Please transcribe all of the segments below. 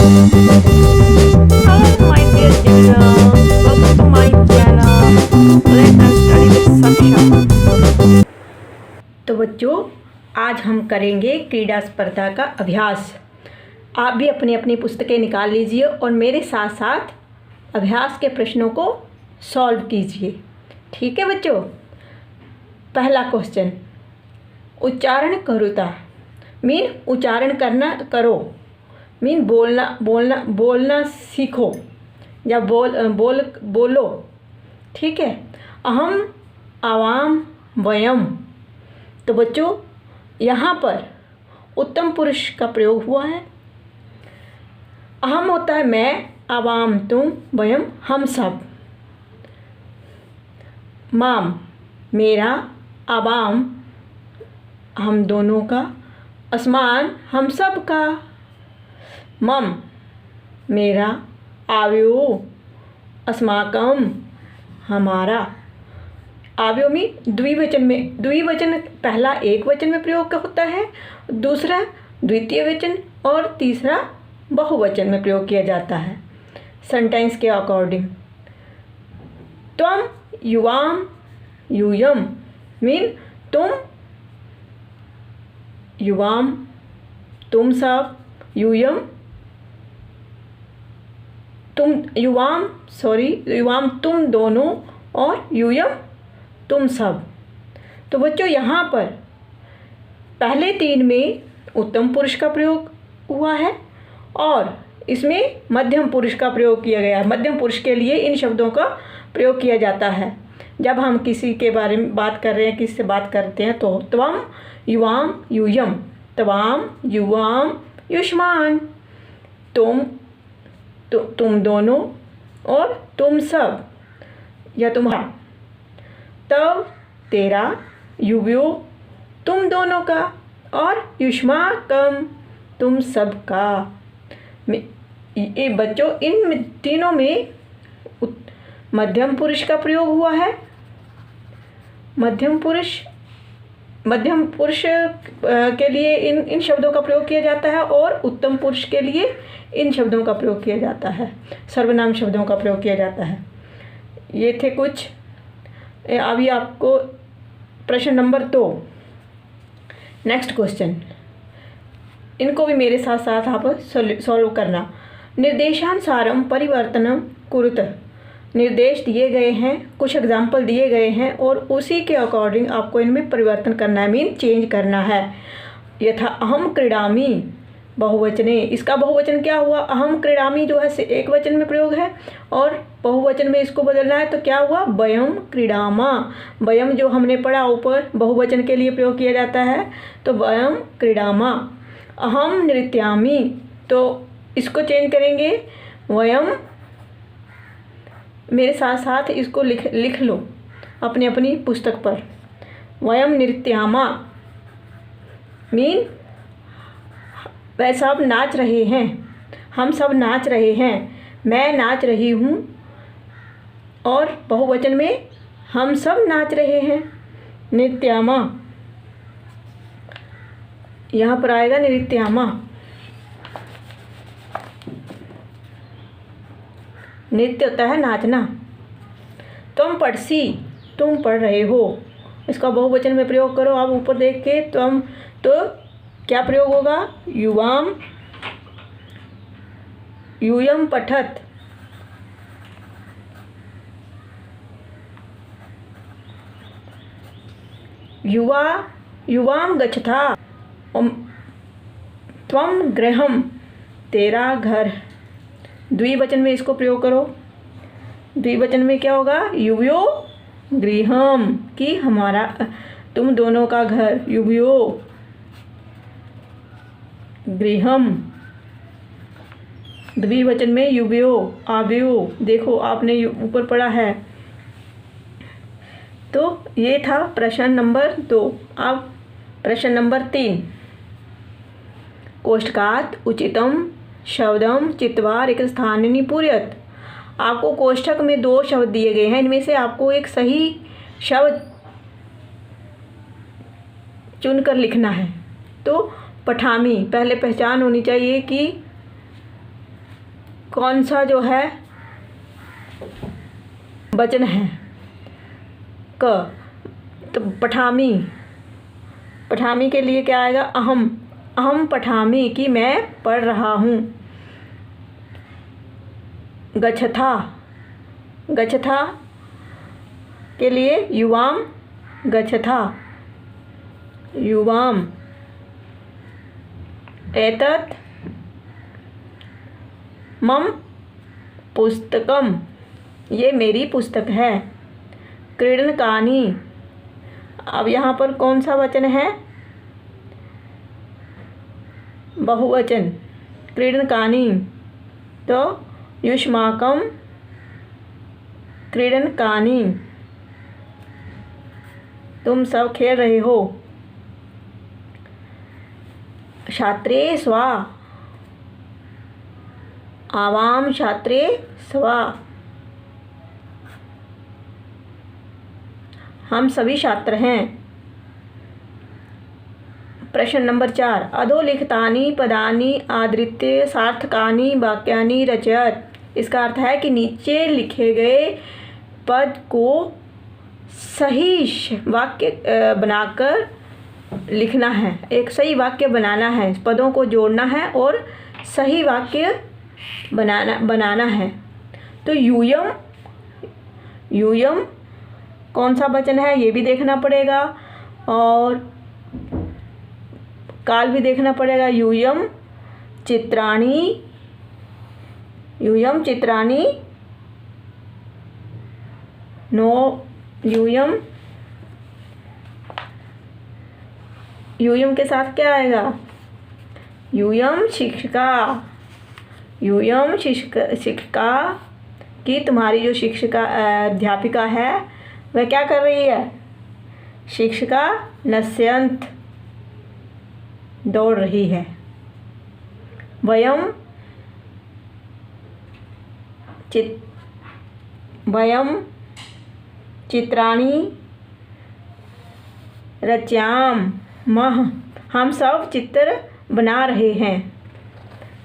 Hello, my dear children. Welcome to my channel. Let us study with Saksha. तो बच्चों, आज हम करेंगे क्रीड़ा स्पर्धा का अभ्यास। आप भी अपनी अपनी पुस्तकें निकाल लीजिए और मेरे साथ साथ अभ्यास के प्रश्नों को सॉल्व कीजिए। ठीक है बच्चों। पहला क्वेश्चन, उच्चारण करुता मीन उच्चारण करना करो, मीन बोलना सीखो या बोलो। ठीक है। अहम, आवाम, वयम। तो बच्चों, यहाँ पर उत्तम पुरुष का प्रयोग हुआ है। अहम होता है मैं, आवाम तुम, वयम हम सब। माम मेरा, आवाम हम दोनों का, असमान हम सब का। मम मेरा, आव्यो अस्माकम हमारा। आव्यो में द्विवचन पहला एक वचन में प्रयोग होता है, दूसरा द्वितीय वचन और तीसरा बहुवचन में प्रयोग किया जाता है सेंटेंस के अकॉर्डिंग। त्वम, युवाम, यूयम मीन तुम, युवाम तुम सब, यूयम युवाम तुम दोनों और यूयम तुम सब। तो बच्चों, यहाँ पर पहले तीन में उत्तम पुरुष का प्रयोग हुआ है और इसमें मध्यम पुरुष का प्रयोग किया गया है। मध्यम पुरुष के लिए इन शब्दों का प्रयोग किया जाता है जब हम किसी के बारे में बात कर रहे हैं, किससे बात करते हैं। तो त्वम, युवाम, यूयम, त्वाम, युवाम, युष्मान, तुम दोनों और तुम सब या तुम्हारा। तव तेरा, युव्यो तुम दोनों का और युष्माकम तुम सब का। ये बच्चों, इन तीनों में मध्यम पुरुष का प्रयोग हुआ है। मध्यम पुरुष के लिए इन शब्दों का प्रयोग किया जाता है और उत्तम पुरुष के लिए इन शब्दों का प्रयोग किया जाता है, सर्वनाम शब्दों का प्रयोग किया जाता है। ये थे कुछ। अभी आपको प्रश्न नंबर 2, नेक्स्ट क्वेश्चन, इनको भी मेरे साथ साथ आप सॉल्व करना। निर्देशानुसारम परिवर्तनम कुरुत। निर्देश दिए गए हैं, कुछ एग्जाम्पल दिए गए हैं और उसी के अकॉर्डिंग आपको इनमें परिवर्तन करना है, मीन चेंज करना है। यथा अहम क्रीडामी बहुवचने, इसका बहुवचन क्या हुआ? अहम क्रीडामी जो है एक वचन में प्रयोग है और बहुवचन में इसको बदलना है तो क्या हुआ? वयम क्रीडामा। वयम जो हमने पढ़ा ऊपर बहुवचन के लिए प्रयोग किया जाता है, तो वयम क्रीडामा। अहम नृत्यामी, तो इसको चेंज करेंगे वयम। मेरे साथ साथ इसको लिख लो अपनी अपनी पुस्तक पर। वयम नृत्यामा मीन वह सब नाच रहे हैं, हम सब नाच रहे हैं, मैं नाच रही हूँ और बहुवचन में हम सब नाच रहे हैं। नृत्यामा, यहाँ पर आएगा नृत्यामा। नृत्य होता है नाचना। तुम पढ़सी, तुम पढ़ रहे हो, इसका बहुवचन में प्रयोग करो। आप ऊपर देख के तुम, तो क्या प्रयोग होगा? युवाम, यूयम पठत। युवा, युवाम गच्छता। त्वम गृहम, तेरा घर। द्विवचन में इसको प्रयोग करो। द्विवचन में क्या होगा? युव्यो गृहम, कि हमारा, तुम दोनों का घर। युव्यो गृहम। द्विवचन में युव्यो, आव्यो। देखो आपने ऊपर पढ़ा है। तो ये था प्रश्न नंबर 2। अब प्रश्न नंबर 3, कोष्ठकात् उचितम शब्दम चित्वा रिक्त स्थानिनि पूरयत। आपको कोष्ठक में 2 शब्द दिए गए हैं, इनमें से आपको एक सही शब्द चुनकर लिखना है। तो पठामी, पहले पहचान होनी चाहिए कि कौन सा जो है वचन है? क। तो पठामी, पठामी के लिए क्या आएगा? अहम, अहम पठामी कि मैं पढ़ रहा हूँ। गच्छथा, गच्छथा के लिए युवाम गच्छथा, युवाम। एतत् मम पुस्तकम, ये मेरी पुस्तक है। क्रीडनकानि, अब यहाँ पर कौन सा वचन है? बहुवचन। क्रीडनकानि, तो युष्माकम क्रीडनकानि, तुम सब खेल रहे हो। छात्रे स्वा, आवाम छात्रे स्वा, हम सभी छात्र हैं। प्रश्न नंबर 4, अधोलिखितानि पदानि आदृत्य सार्थकानि वाक्यानि रचयत। इसका अर्थ है कि नीचे लिखे गए पद को सही वाक्य बनाकर लिखना है। एक सही वाक्य बनाना है, पदों को जोड़ना है और सही वाक्य बनाना है। तो यूयम, यूयम कौन सा वचन है ये भी देखना पड़ेगा और काल भी देखना पड़ेगा। यूयम चित्राणि, यूयम चित्राणि नो, यूयम, यूयम के साथ क्या आएगा? यूयम शिक्षिका, यूयम शिक्षिका कि तुम्हारी जो शिक्षिका अध्यापिका है वह क्या कर रही है? शिक्षिका नश्यन्त, दौड़ रही है। वयम वयम चित्राणि रचयामः, हम सब चित्र बना रहे हैं,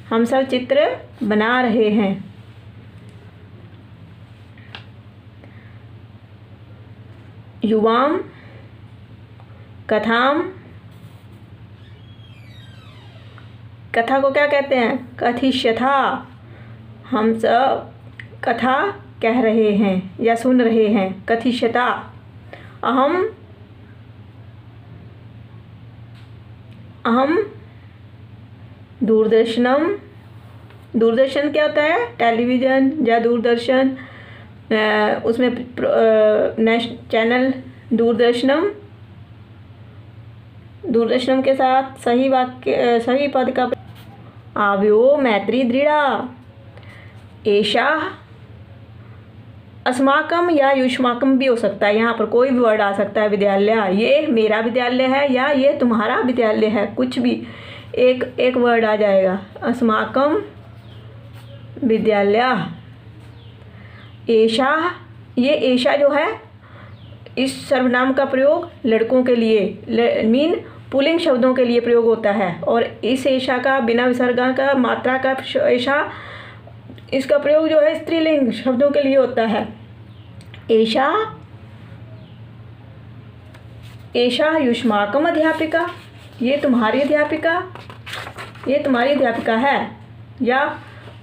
हम सब चित्र बना रहे हैं। युवाम कथाम, कथा को क्या कहते हैं? कथिष्यथा, हम सब कथा कह रहे हैं या सुन रहे हैं। कथिष्यता। अहम, अहम दूरदर्शनम, दूरदर्शन क्या होता है? टेलीविज़न या दूरदर्शन, उसमें चैनल दूरदर्शनम, दूरदर्शनम के साथ सही वाक्य सही पद का आव्यो मैत्री दृढ़ा। एषा अस्माकम या युष्माकम भी हो सकता है, यहाँ पर कोई भी वर्ड आ सकता है। विद्यालय, ये मेरा विद्यालय है या ये तुम्हारा विद्यालय है, कुछ भी एक वर्ड आ जाएगा। अस्माकम विद्यालय। एषा, ये एषा जो है इस सर्वनाम का प्रयोग लड़कों के लिए मीन पुल्लिंग शब्दों के लिए प्रयोग होता है और इस एषा का बिना विसर्गा का मात्रा का एषा, इसका प्रयोग जो है स्त्रीलिंग शब्दों के लिए होता है। एषा, एषा युष्माकम अध्यापिका, ये तुम्हारी अध्यापिका, ये तुम्हारी अध्यापिका है। या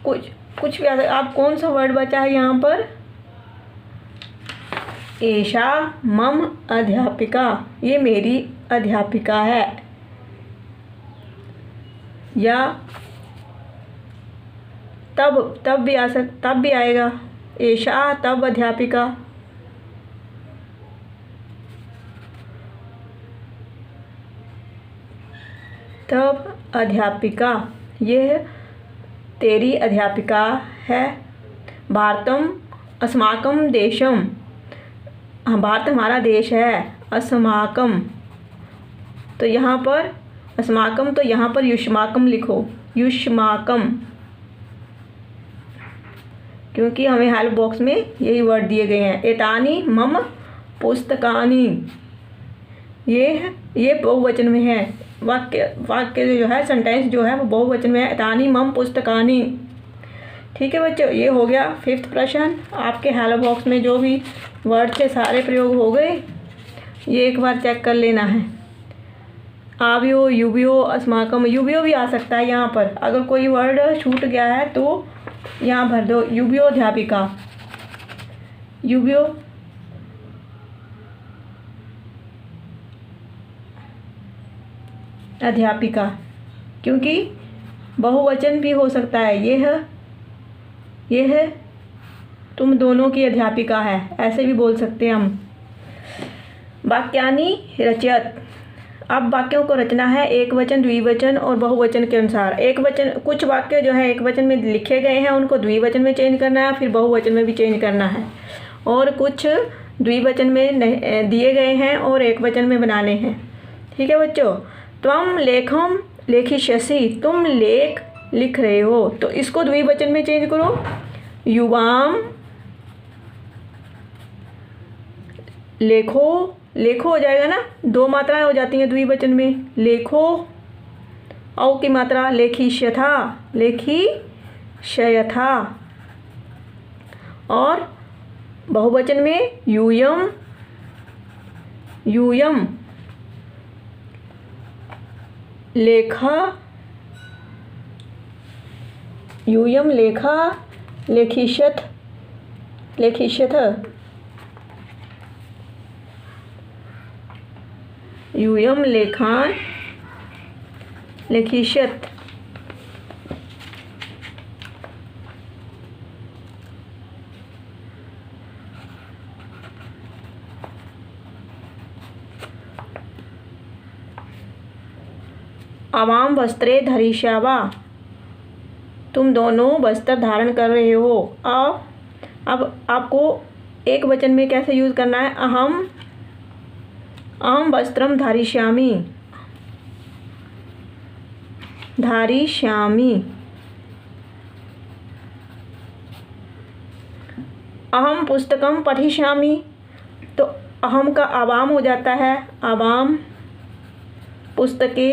कुछ भी आप कौन सा वर्ड बचा है यहाँ पर? एषा मम अध्यापिका, ये मेरी अध्यापिका है। या तब भी तब भी आएगा। एषा तब अध्यापिका। तब अध्यापिका, यह तेरी अध्यापिका है। भारतम अस्माकम देशम, भारत हमारा देश है। अस्माकम, तो यहाँ पर अस्माकम, तो यहाँ पर युष्माकम लिखो, युष्माकम, क्योंकि हमें हेल्प बॉक्स में यही वर्ड दिए गए हैं। एतानी मम पुस्तकानि, ये बहुवचन में है। वाक्य जो है, सेंटेंस जो है वो बहुवचन में है। एतानी मम पुस्तकानि। ठीक है बच्चों, ये हो गया 5th प्रश्न। आपके हेलो बॉक्स में जो भी वर्ड थे सारे प्रयोग हो गए, ये एक बार चेक कर लेना है। आव्यो, युव्यो, अस्माकम, युव्यो भी आ सकता है यहाँ पर, अगर कोई वर्ड छूट गया है तो यहाँ भर दो। युव्यो अध्यापिका, युव्यो अध्यापिका, क्योंकि बहुवचन भी हो सकता है। यह तुम दोनों की अध्यापिका है, ऐसे भी बोल सकते हैं हम। वाक्यानि रचयत, अब वाक्यों को रचना है एक वचन, द्विवचन और बहुवचन के अनुसार। एक वचन, कुछ वाक्य जो है एक वचन में लिखे गए हैं उनको द्विवचन में चेंज करना है, फिर बहुवचन में भी चेंज करना है। और कुछ द्विवचन में दिए गए हैं और एक वचन में बनाने हैं। ठीक है बच्चों, त्वम लेखम लेखिष्यसि, तुम लेख लिख रहे हो, तो इसको द्विवचन में चेंज करो। युवाम लेखो, लेखो हो जाएगा ना, 2 मात्राएं हो जाती हैं द्विवचन में। लेखो, औ की मात्रा लेखिष्यथा, लेखिष्यथा। और बहुवचन में यूयम, यूयम लेखा, यूयम लेखा लेखिष्यथ, लेखिष्यथ, यूयम लेखान लेखिष्यत। आवाम वस्त्रे धरिष्यावा, तुम दोनों वस्त्र धारण कर रहे हो। अब आपको एक वचन में कैसे यूज़ करना है। अहम वस्त्रम धारिष्यामि, धारिष्यामि। अहम पुस्तकम पठिष्यामि, तो अहम का आवाम हो जाता है, आवाम पुस्तके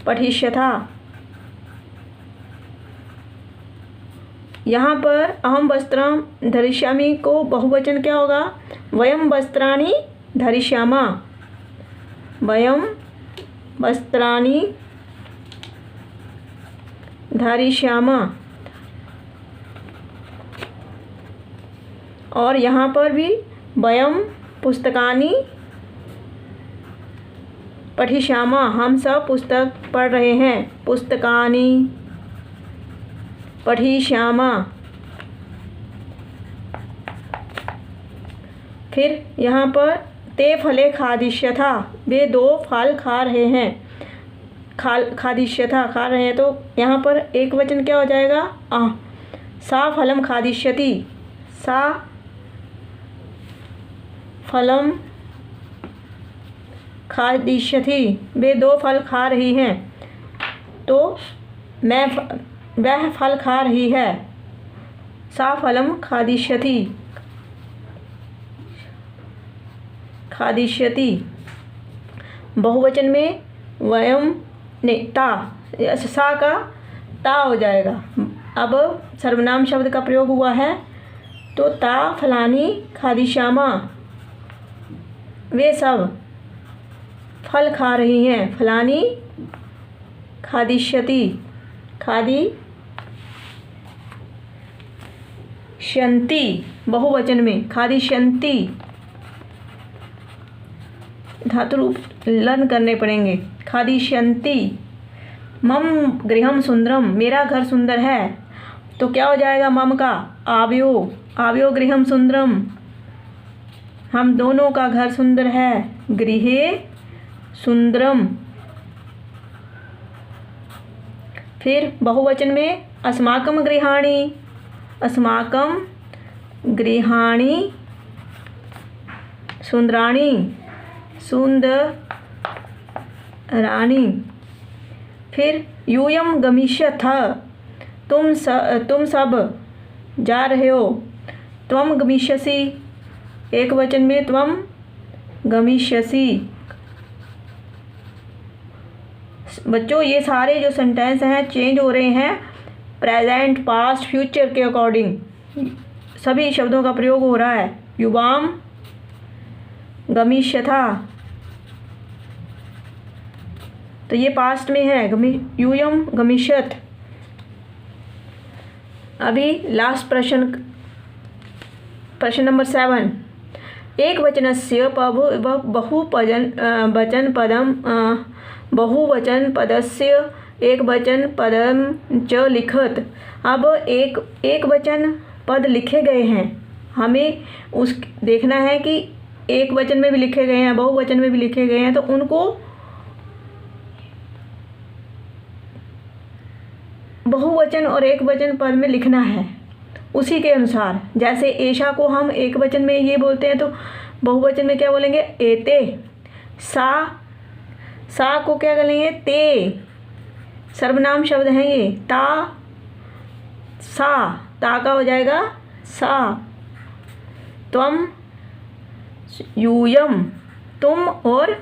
पठिष्यथा। यहाँ पर अहम वस्त्रम धरिष्यामि को बहुवचन क्या होगा, वयम वस्त्राणि धरिष्यामा, वयम वस्त्राणि धरिष्यामा। और यहाँ पर भी वयम पुस्तकानि पठिष्यामा, हम सब पुस्तक पढ़ रहे हैं, पुस्तकानि पठिष्यामा। फिर यहाँ पर ते फले खादिष्यथा, वे 2 फल खा रहे हैं, खादिष्यथा खा रहे हैं, तो यहाँ पर एक वचन क्या हो जाएगा, सा फलम खादिष्यति, सा फलम खादिष्यति, वे 2 फल खा रही हैं, तो वह फल खा रही है, सा फलम खादिष्यति, खादिष्यति। बहुवचन में वयम ने ता, सा का ता हो जाएगा। अब सर्वनाम शब्द का प्रयोग हुआ है, तो ता फलानी खादिष्यामा, वे सब फल खा रही हैं, फलानी खादिष्यति, खादिष्यन्ति। बहुवचन में खादिष्यन्ति, धातु रूप लर्न करने पड़ेंगे। खादिष्यन्ति। मम गृहम सुंदरम, मेरा घर सुंदर है, तो क्या हो जाएगा मम का, आव्यो गृहम सुंदरम, हम दोनों का घर सुंदर है, गृहे सुंदरम। फिर बहुवचन में अस्माकम गृहाणि, अस्माकम गृहाणि सुंदराणि, सुंदराणि। फिर यूयम गमिष्यथ, तुम सब जा रहे हो, त्वम गमिष्यसि, एक वचन में त्वम गमिष्यसि। बच्चों ये सारे जो सेंटेंस हैं चेंज हो रहे हैं, प्रेजेंट, पास्ट, फ्यूचर के अकॉर्डिंग सभी शब्दों का प्रयोग हो रहा है। युवाम गमिष्यथा, तो ये पास्ट में है, यूयम गमिष्यत। अभी लास्ट प्रश्न नंबर 7। एक वचनस्य बहुवचन पदस्य एक वचन पदम च लिखत। अब एक वचन पद लिखे गए हैं, हमें उस देखना है कि एक वचन में भी लिखे गए हैं, बहुवचन में भी लिखे गए हैं, तो उनको बहुवचन और एक वचन पद में लिखना है उसी के अनुसार। जैसे ऐशा को हम एक वचन में ये बोलते हैं तो बहुवचन में क्या बोलेंगे, एते। सा को क्या करेंगे, ते। सर्वनाम शब्द हैं ये, ता सा, ता का हो जाएगा सा। त्वम यूयम, तुम और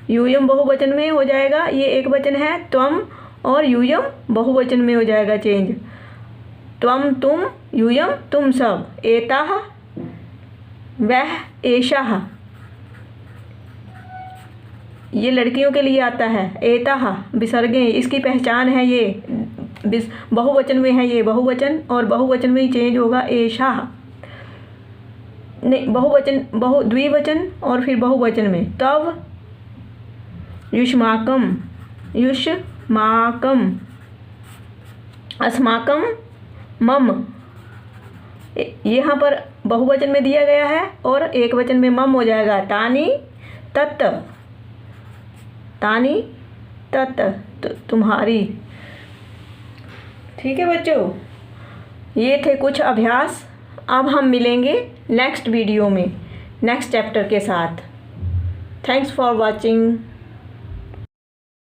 यूयम बहुवचन में हो जाएगा, ये एक वचन है, त्वम और यूयम बहुवचन में हो जाएगा चेंज। त्वम तुम, यूयम तुम सब। एताः वह, एषाः ये लड़कियों के लिए आता है। एताः विसर्गें, इसकी पहचान है, ये बहुवचन में है, ये बहुवचन और बहुवचन में ही चेंज होगा, एषाः नहीं, बहुवचन द्विवचन और फिर बहुवचन में। तव युष्माकम, युष्माकम, अस्माकम, मम, यहाँ पर बहुवचन में दिया गया है और एक वचन में मम हो जाएगा। तानी तत्, तानी तत् तुम्हारी। ठीक है बच्चों, ये थे कुछ अभ्यास। अब हम मिलेंगे नेक्स्ट वीडियो में नेक्स्ट चैप्टर के साथ। Thanks for watching.